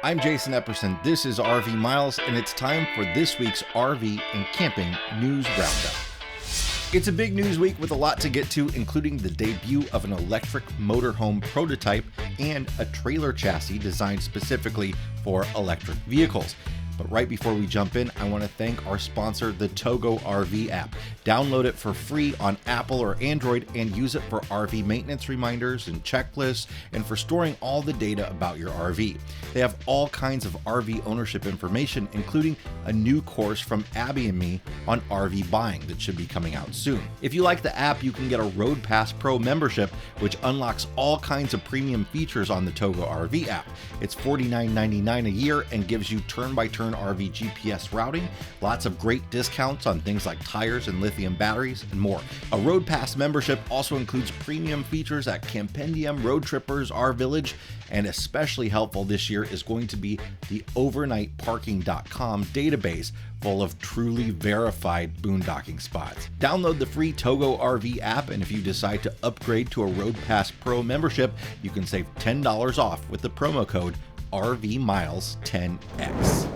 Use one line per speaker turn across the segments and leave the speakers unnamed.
I'm Jason Epperson. This is RV Miles, and it's time for this week's RV and Camping News Roundup. It's a big news week with a lot to get to, including the debut of an electric motorhome prototype and a trailer chassis designed specifically for electric vehicles. But right before we jump in, I want to thank our sponsor, the Togo RV app. Download it for free on Apple or Android and use it for RV maintenance reminders and checklists and for storing all the data about your RV. They have all kinds of RV ownership information, including a new course from Abby and me on RV buying that should be coming out soon. If you like the app, you can get a Road Pass Pro membership, which unlocks all kinds of premium features on the Togo RV app. It's $49.99 a year and gives you turn-by-turn RV GPS routing, lots of great discounts on things like tires and lithium batteries, and more. A Road Pass membership also includes premium features at Campendium, Road Trippers, Our Village, and especially helpful this year is going to be the overnightparking.com database full of truly verified boondocking spots. Download the free Togo RV app, and if you decide to upgrade to a Road Pass Pro membership, you can save $10 off with the promo code RVMiles10X.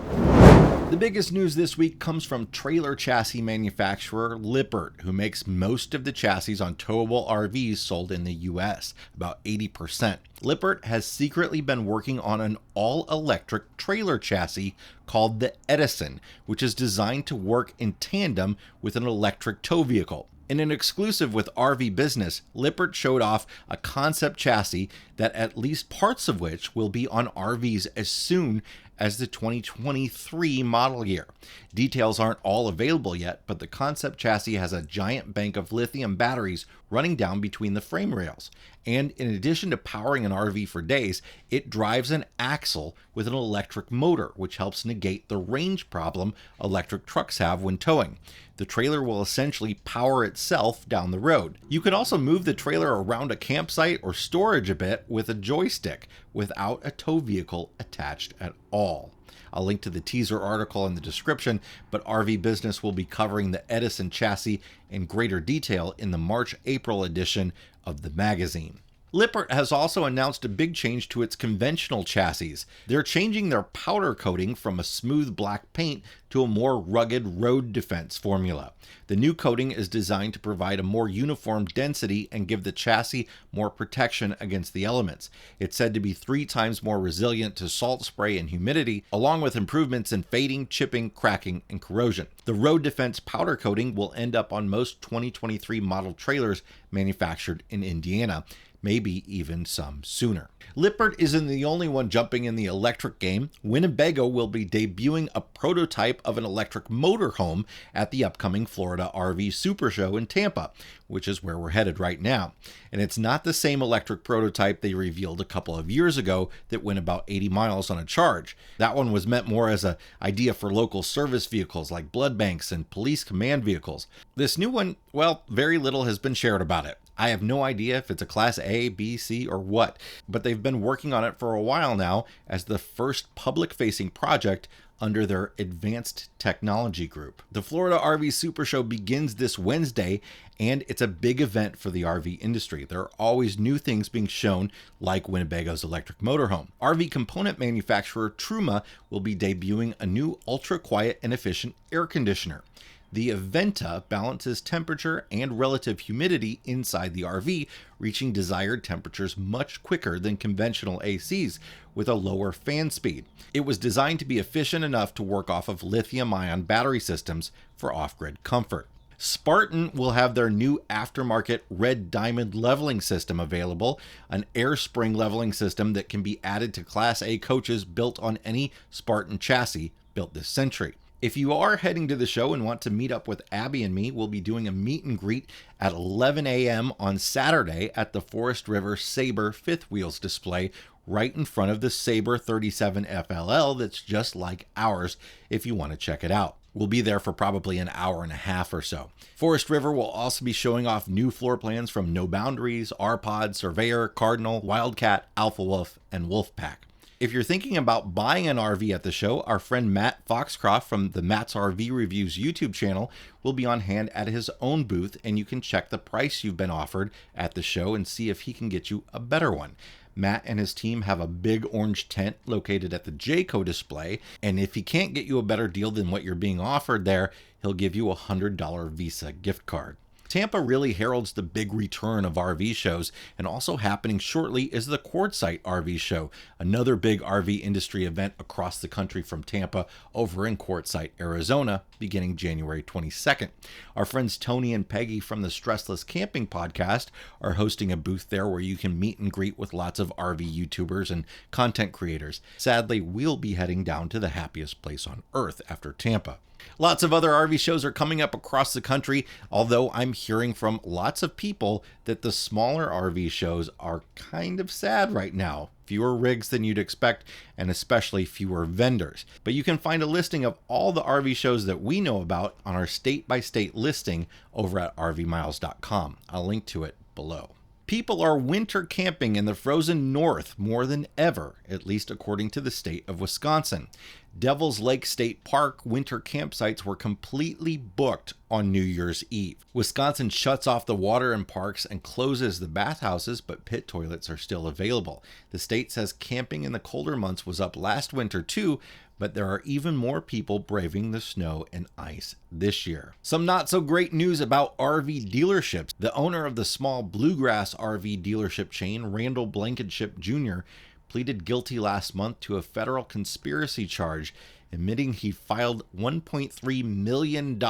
The biggest news this week comes from trailer chassis manufacturer Lippert, who makes most of the chassis on towable RVs sold in the US, about 80%. Lippert has secretly been working on an all-electric trailer chassis called the Edison, which is designed to work in tandem with an electric tow vehicle. In an exclusive with RV Business, Lippert showed off a concept chassis that at least parts of which will be on RVs as soon as the 2023 model year. Details aren't all available yet, but the concept chassis has a giant bank of lithium batteries running down between the frame rails. And in addition to powering an RV for days, it drives an axle with an electric motor, which helps negate the range problem electric trucks have when towing. The trailer will essentially power itself down the road. You can also move the trailer around a campsite or storage a bit with a joystick without a tow vehicle attached at all. I'll link to the teaser article in the description, but RV Business will be covering the Edison chassis in greater detail in the March-April edition of the magazine. Lippert has also announced a big change to its conventional chassis. They're changing their powder coating from a smooth black paint to a more rugged road defense formula. The new coating is designed to provide a more uniform density and give the chassis more protection against the elements. It's said to be 3 times more resilient to salt spray and humidity, along with improvements in fading, chipping, cracking, and corrosion. The road defense powder coating will end up on most 2023 model trailers manufactured in Indiana, maybe even some sooner. Lippert isn't the only one jumping in the electric game. Winnebago will be debuting a prototype of an electric motorhome at the upcoming Florida RV Super Show in Tampa, which is where we're headed right now. And it's not the same electric prototype they revealed a couple of years ago that went about 80 miles on a charge. That one was meant more as an idea for local service vehicles like blood banks and police command vehicles. This new one, well, very little has been shared about it. I have no idea if it's a Class A, B, C, or what, but they've been working on it for a while now as the first public-facing project under their Advanced Technology Group. The Florida RV Super Show begins this Wednesday, and it's a big event for the RV industry. There are always new things being shown, like Winnebago's electric motorhome. RV component manufacturer Truma will be debuting a new ultra-quiet and efficient air conditioner. The Aventa balances temperature and relative humidity inside the RV, reaching desired temperatures much quicker than conventional ACs with a lower fan speed. It was designed to be efficient enough to work off of lithium-ion battery systems for off-grid comfort. Spartan will have their new aftermarket Red Diamond leveling system available, an air spring leveling system that can be added to Class A coaches built on any Spartan chassis built this century. If you are heading to the show and want to meet up with Abby and me, we'll be doing a meet and greet at 11 a.m. on Saturday at the Forest River Sabre fifth wheels display right in front of the Sabre 37 FLL that's just like ours if you want to check it out. We'll be there for probably an hour and a half or so. Forest River will also be showing off new floor plans from No Boundaries, R-Pod, Surveyor, Cardinal, Wildcat, Alpha Wolf, and Wolfpack. If you're thinking about buying an RV at the show, our friend Matt Foxcroft from the Matt's RV Reviews YouTube channel will be on hand at his own booth, and you can check the price you've been offered at the show and see if he can get you a better one. Matt and his team have a big orange tent located at the Jayco display, and if he can't get you a better deal than what you're being offered there, he'll give you a $100 Visa gift card. Tampa really heralds the big return of RV shows, and also happening shortly is the Quartzsite RV Show, another big RV industry event across the country from Tampa over in Quartzsite, Arizona, beginning January 22nd. Our friends Tony and Peggy from the Stressless Camping podcast are hosting a booth there where you can meet and greet with lots of RV YouTubers and content creators. Sadly, we'll be heading down to the happiest place on earth after Tampa. Lots of other RV shows are coming up across the country, although I'm hearing from lots of people that the smaller RV shows are kind of sad right now. Fewer rigs than you'd expect, and especially fewer vendors. But you can find a listing of all the RV shows that we know about on our state-by-state listing over at rvmiles.com. I'll link to it below. People are winter camping in the frozen north more than ever, at least according to the state of Wisconsin. Devil's Lake State Park winter campsites were completely booked on New Year's Eve. Wisconsin shuts off the water in parks and closes the bathhouses, but pit toilets are still available. The state says camping in the colder months was up last winter too, but there are even more people braving the snow and ice this year. Some not so great news about RV dealerships. The owner of the small Bluegrass RV dealership chain, Randall Blankenship Jr., pleaded guilty last month to a federal conspiracy charge, admitting he filed $1.3 million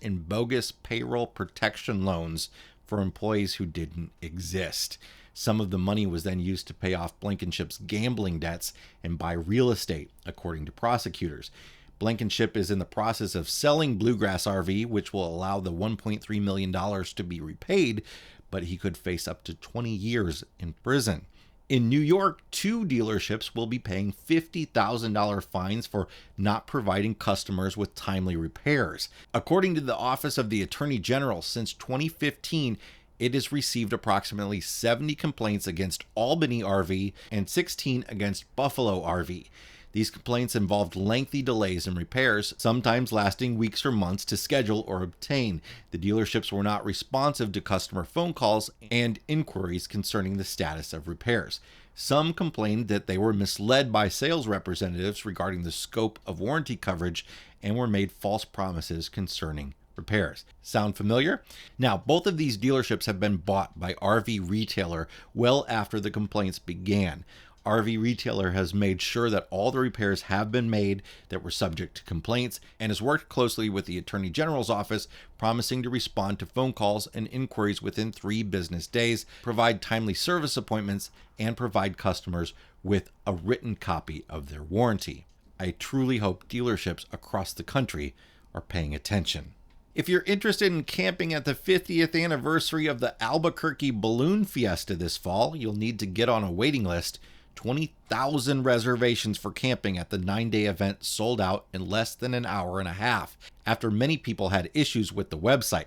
in bogus payroll protection loans for employees who didn't exist. Some of the money was then used to pay off Blankenship's gambling debts and buy real estate, according to prosecutors. Blankenship is in the process of selling Bluegrass RV, which will allow the $1.3 million to be repaid, but he could face up to 20 years in prison. In New York, 2 dealerships will be paying $50,000 fines for not providing customers with timely repairs. According to the Office of the Attorney General, since 2015, it has received approximately 70 complaints against Albany RV and 16 against Buffalo RV. These complaints involved lengthy delays in repairs, sometimes lasting weeks or months to schedule or obtain. The dealerships were not responsive to customer phone calls and inquiries concerning the status of repairs. Some complained that they were misled by sales representatives regarding the scope of warranty coverage and were made false promises concerning repairs. Sound familiar? Now, both of these dealerships have been bought by RV Retailer well after the complaints began. RV Retailer has made sure that all the repairs have been made that were subject to complaints and has worked closely with the Attorney General's office, promising to respond to phone calls and inquiries within 3 business days, provide timely service appointments, and provide customers with a written copy of their warranty. I truly hope dealerships across the country are paying attention. If you're interested in camping at the 50th anniversary of the Albuquerque Balloon Fiesta this fall, you'll need to get on a waiting list. 20,000 reservations for camping at the 9-day event sold out in less than an hour and a half, after many people had issues with the website.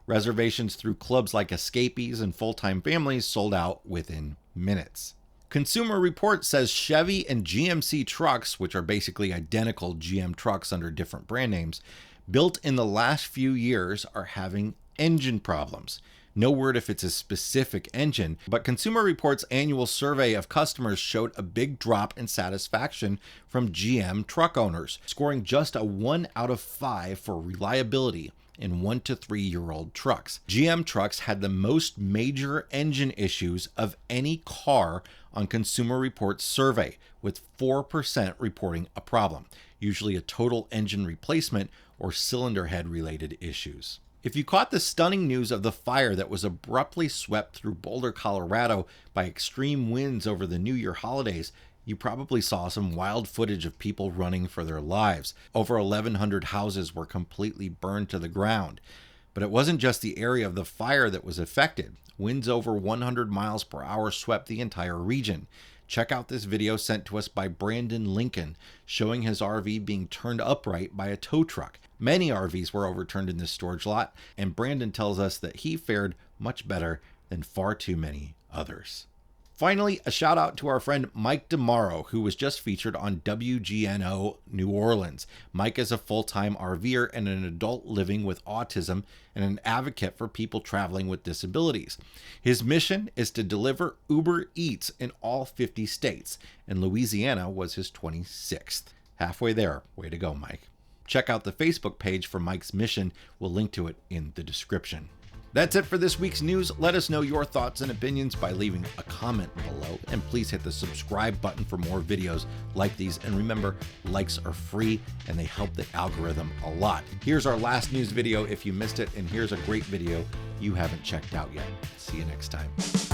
Reservations through clubs like Escapees and Full-Time Families sold out within minutes. Consumer Reports says Chevy and GMC trucks, which are basically identical GM trucks under different brand names, built in the last few years are having engine problems. No word if it's a specific engine, but Consumer Reports' annual survey of customers showed a big drop in satisfaction from GM truck owners, scoring just a 1 out of 5 for reliability in 1 to 3-year-old trucks. GM trucks had the most major engine issues of any car on Consumer Reports' survey, with 4% reporting a problem, usually a total engine replacement or cylinder head related issues. If you caught the stunning news of the fire that was abruptly swept through Boulder, Colorado by extreme winds over the New Year holidays, you probably saw some wild footage of people running for their lives. Over 1,100 houses were completely burned to the ground. But it wasn't just the area of the fire that was affected. Winds over 100 miles per hour swept the entire region. Check out this video sent to us by Brandon Lincoln, showing his RV being turned upright by a tow truck. Many RVs were overturned in this storage lot, and Brandon tells us that he fared much better than far too many others. Finally, a shout out to our friend Mike Demaro, who was just featured on WGNO New Orleans. Mike is a full-time RVer and an adult living with autism and an advocate for people traveling with disabilities. His mission is to deliver Uber Eats in all 50 states, and Louisiana was his 26th. Halfway there. Way to go, Mike. Check out the Facebook page for Mike's mission. We'll link to it in the description. That's it for this week's news. Let us know your thoughts and opinions by leaving a comment below. And please hit the subscribe button for more videos like these. And remember, likes are free and they help the algorithm a lot. Here's our last news video if you missed it. And here's a great video you haven't checked out yet. See you next time.